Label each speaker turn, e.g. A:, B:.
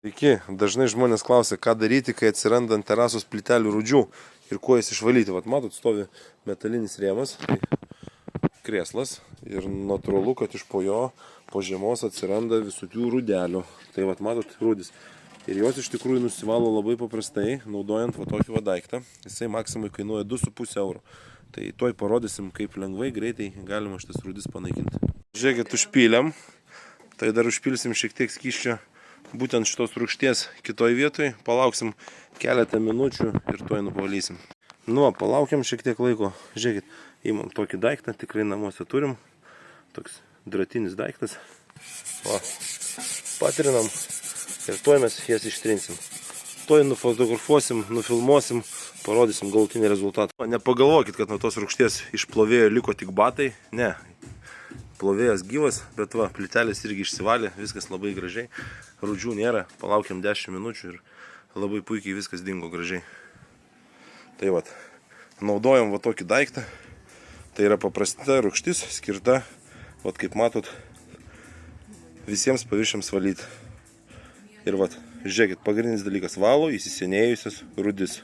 A: Sveiki, dažnai žmonės klausia, ką daryti, kai atsiranda ant terasos plytelių rūdžių ir kuo jas išvalyti. Vat matot, stovi metalinis rėmas, tai krėslas ir natūralu, kad iš po jo po žiemos atsiranda visokių rūdelių. Tai vat matot, rūdis. Ir jos iš tikrųjų nusivalo labai paprastai, naudojant va tokį va daiktą. Jisai maksimai kainuoja 2,5 eurų. Tai toj parodysim, kaip lengvai, greitai galima šitas rūdis panaikinti. Žiūrėkit, užpylėm. Tai dar užpilsim šiek tiek skysčio būtent šitos rūgšties kitoj vietoj, palauksim keletą minučių ir tuoj nuvalysim. Nu, palaukiam šiek tiek laiko. Žiūrėkit, įmam tokį daiktą, tikrai namuose turim. Toks dratinis daiktas. Va, patrinam ir tuoj mes jas ištrinsim. Tuoj nufotografuosim, nufilmuosim, parodysim galutinį rezultatą. Nepagalvokit, kad nuo tos rūgšties iš plovėjo liko tik batai. Ne. Plovėjas gyvas, bet va, plytelės irgi išsivalė, viskas labai gražiai. Rūdžių nėra, palaukiam 10 minučių ir labai puikiai viskas dingo gražiai. Tai va, naudojam va tokį daiktą. Tai yra paprasta rūgštis, skirta, va kaip matot, visiems paviršiams valyti. Ir va, žiūrėkit, pagrindinis dalykas, valo įsisenėjusias rūdis.